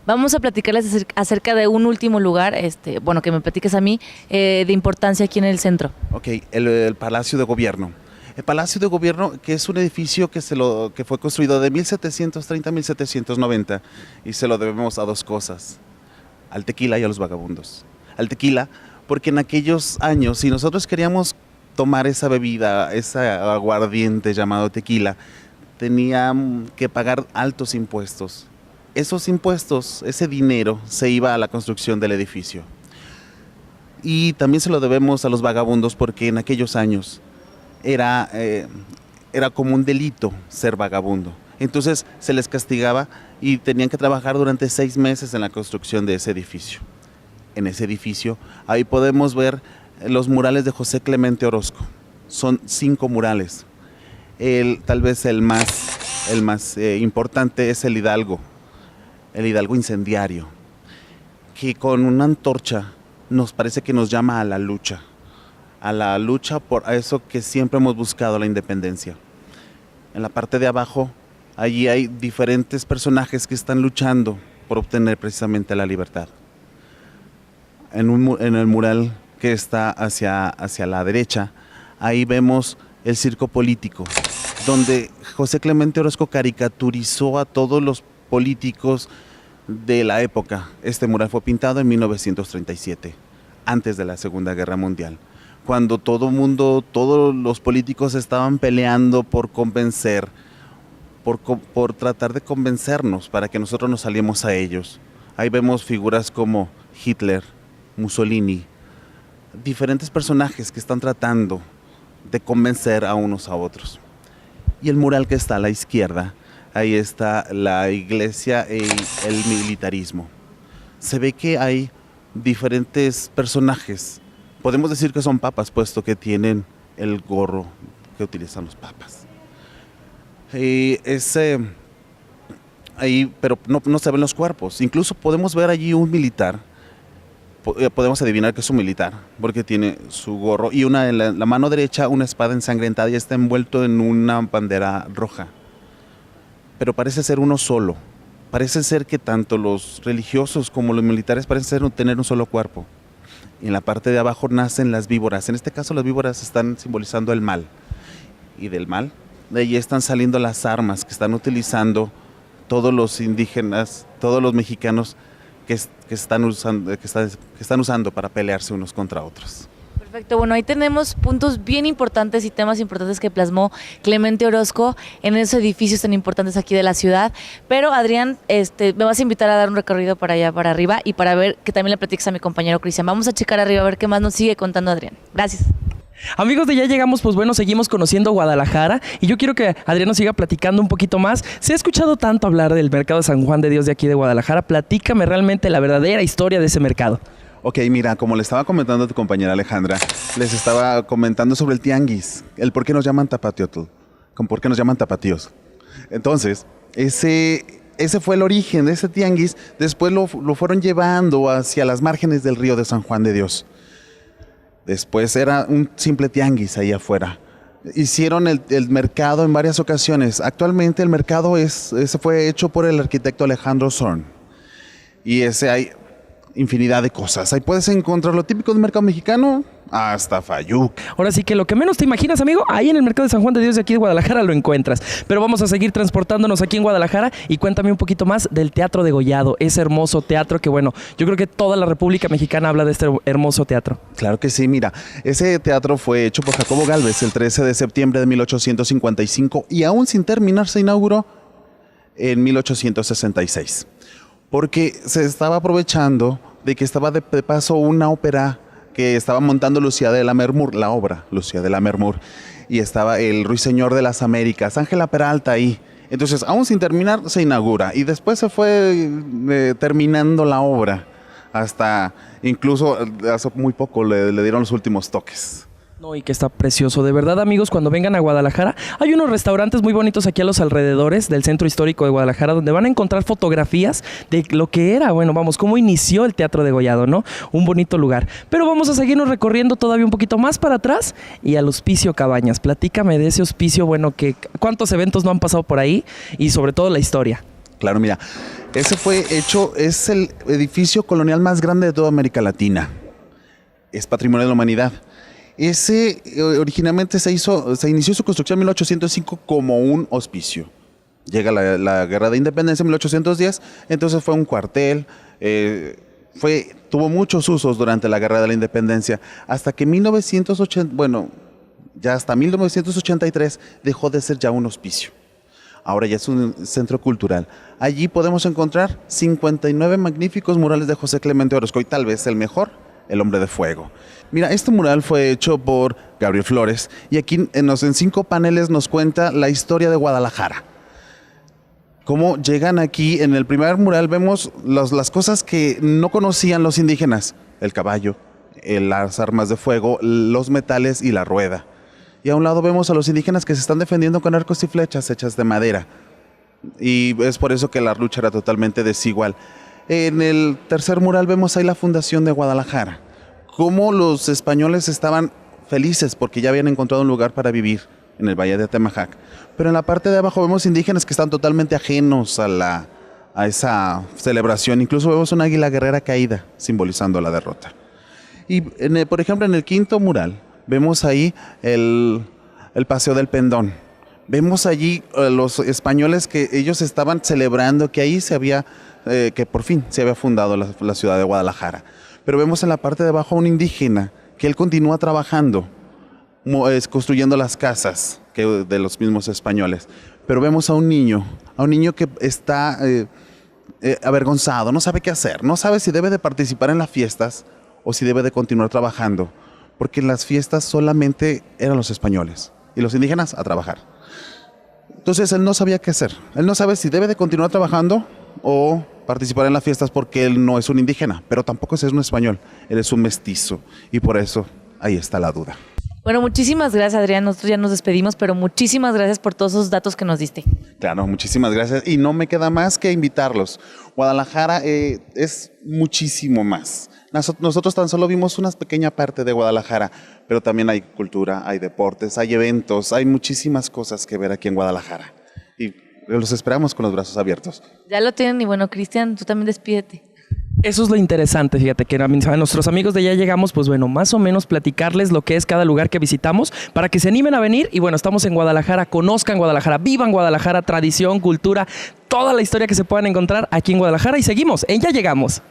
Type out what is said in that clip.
Vamos a platicarles acerca de un último lugar, bueno, que me platiques a mí, de importancia aquí en el centro. Ok, el Palacio de Gobierno. El Palacio de Gobierno, que es un edificio que fue construido de 1730 a 1790 y se lo debemos a dos cosas, al tequila y a los vagabundos. Al tequila, porque en aquellos años, si nosotros queríamos tomar esa bebida, ese aguardiente llamado tequila, tenían que pagar altos impuestos. Esos impuestos, ese dinero, se iba a la construcción del edificio. Y también se lo debemos a los vagabundos porque en aquellos años era como un delito ser vagabundo. Entonces se les castigaba y tenían que trabajar durante 6 meses en la construcción de ese edificio. En ese edificio, ahí podemos ver los murales de José Clemente Orozco. Son 5 murales. Tal vez el más importante es el Hidalgo incendiario, que con una antorcha nos parece que nos llama a la lucha por eso que siempre hemos buscado, la independencia. En la parte de abajo, allí hay diferentes personajes que están luchando por obtener precisamente la libertad. En el mural que está hacia la derecha, ahí vemos el circo político, donde José Clemente Orozco caricaturizó a todos los políticos de la época. Este mural fue pintado en 1937, antes de la Segunda Guerra Mundial, cuando todos los políticos estaban peleando por convencer, por tratar de convencernos para que nosotros nos saliemos a ellos. Ahí vemos figuras como Hitler, Mussolini, diferentes personajes que están tratando de convencer a unos a otros. Y el mural que está a la izquierda, ahí está la iglesia y el militarismo. Se ve que hay diferentes personajes. Podemos decir que son papas, puesto que tienen el gorro que utilizan los papas. Pero no se ven los cuerpos. Incluso podemos ver allí un militar. Podemos adivinar que es un militar, porque tiene su gorro y en la mano derecha una espada ensangrentada y está envuelto en una bandera roja. Pero parece ser uno solo. Parece ser que tanto los religiosos como los militares parecen tener un solo cuerpo. Y en la parte de abajo nacen las víboras. En este caso las víboras están simbolizando el mal. Y del mal, de allí están saliendo las armas que están utilizando todos los indígenas, todos los mexicanos que están usando para pelearse unos contra otros. Perfecto, bueno, ahí tenemos puntos bien importantes y temas importantes que plasmó Clemente Orozco en esos edificios tan importantes aquí de la ciudad. Pero Adrián, me vas a invitar a dar un recorrido para allá, para arriba, y para ver que también le platiques a mi compañero Cristian. Vamos a checar arriba a ver qué más nos sigue contando Adrián. Gracias. Amigos de Ya Llegamos, pues bueno, seguimos conociendo Guadalajara y yo quiero que Adrián nos siga platicando un poquito más. Se ha escuchado tanto hablar del mercado de San Juan de Dios de aquí de Guadalajara. Platícame realmente la verdadera historia de ese mercado. Ok, mira, como le estaba comentando a tu compañera Alejandra, les estaba comentando sobre el tianguis, el por qué nos llaman tapatiotl, por qué nos llaman tapatíos. Entonces, ese fue el origen de ese tianguis. Después lo fueron llevando hacia las márgenes del río de San Juan de Dios. Después era un simple tianguis ahí afuera. Hicieron el mercado en varias ocasiones. Actualmente el mercado ese fue hecho por el arquitecto Alejandro Zorn. Y hay infinidad de cosas. Ahí puedes encontrar lo típico del mercado mexicano hasta Fayuc. Ahora sí que lo que menos te imaginas, amigo, ahí en el mercado de San Juan de Dios de aquí de Guadalajara lo encuentras. Pero vamos a seguir transportándonos aquí en Guadalajara y cuéntame un poquito más del Teatro Degollado, ese hermoso teatro que, bueno, yo creo que toda la República Mexicana habla de este hermoso teatro. Claro que sí, mira, ese teatro fue hecho por Jacobo Gálvez el 13 de septiembre de 1855 y aún sin terminar se inauguró en 1866. Porque se estaba aprovechando de que estaba de paso una ópera que estaba montando Lucía de la Mermur, la obra Lucía de la Mermur, y estaba el Ruiseñor de las Américas, Ángela Peralta ahí. Entonces, aún sin terminar, se inaugura y después se fue terminando la obra, hasta incluso hace muy poco le dieron los últimos toques. No, y que está precioso. De verdad, amigos, cuando vengan a Guadalajara, hay unos restaurantes muy bonitos aquí a los alrededores del centro histórico de Guadalajara, donde van a encontrar fotografías de lo que era, bueno, vamos, cómo inició el Teatro Degollado, ¿no? Un bonito lugar. Pero vamos a seguirnos recorriendo todavía un poquito más para atrás y al Hospicio Cabañas. Platícame de ese hospicio, bueno, que cuántos eventos no han pasado por ahí y sobre todo la historia. Claro, mira, ese fue hecho, es el edificio colonial más grande de toda América Latina. Es patrimonio de la humanidad. Ese originalmente se inició su construcción en 1805 como un hospicio. Llega la Guerra de Independencia en 1810, entonces fue un cuartel, tuvo muchos usos durante la Guerra de la Independencia, hasta que hasta 1983 dejó de ser ya un hospicio. Ahora ya es un centro cultural. Allí podemos encontrar 59 magníficos murales de José Clemente Orozco y tal vez el mejor, El Hombre de Fuego. Mira, este mural fue hecho por Gabriel Flores y aquí en 5 paneles nos cuenta la historia de Guadalajara. Cómo llegan aquí, en el primer mural vemos las cosas que no conocían los indígenas, el caballo, las armas de fuego, los metales y la rueda. Y a un lado vemos a los indígenas que se están defendiendo con arcos y flechas hechas de madera. Y es por eso que la lucha era totalmente desigual. En el tercer mural vemos ahí la fundación de Guadalajara. Cómo los españoles estaban felices porque ya habían encontrado un lugar para vivir en el Valle de Atemajac. Pero en la parte de abajo vemos indígenas que están totalmente ajenos a esa celebración. Incluso vemos una águila guerrera caída, simbolizando la derrota. Y por ejemplo, en el quinto mural vemos ahí el Paseo del Pendón. Vemos allí los españoles que ellos estaban celebrando que ahí que por fin se había fundado la ciudad de Guadalajara. Pero vemos en la parte de abajo a un indígena que él continúa trabajando, construyendo las casas de los mismos españoles. Pero vemos a un niño que está avergonzado, no sabe qué hacer, no sabe si debe de participar en las fiestas o si debe de continuar trabajando. Porque en las fiestas solamente eran los españoles y los indígenas a trabajar. Entonces él no sabía qué hacer. Él no sabe si debe de continuar trabajando o participar en las fiestas porque él no es un indígena, pero tampoco es un español, él es un mestizo y por eso ahí está la duda. Bueno, muchísimas gracias, Adrián. Nosotros ya nos despedimos, pero muchísimas gracias por todos esos datos que nos diste. Claro, muchísimas gracias. Y no me queda más que invitarlos. Guadalajara es muchísimo más. Nosotros tan solo vimos una pequeña parte de Guadalajara, pero también hay cultura, hay deportes, hay eventos, hay muchísimas cosas que ver aquí en Guadalajara. Y los esperamos con los brazos abiertos. Ya lo tienen y bueno, Cristian, tú también despídete. Eso es lo interesante, fíjate que a nuestros amigos de Ya Llegamos, pues bueno, más o menos platicarles lo que es cada lugar que visitamos para que se animen a venir y bueno, estamos en Guadalajara, conozcan Guadalajara, vivan Guadalajara, tradición, cultura, toda la historia que se puedan encontrar aquí en Guadalajara y seguimos en Ya Llegamos.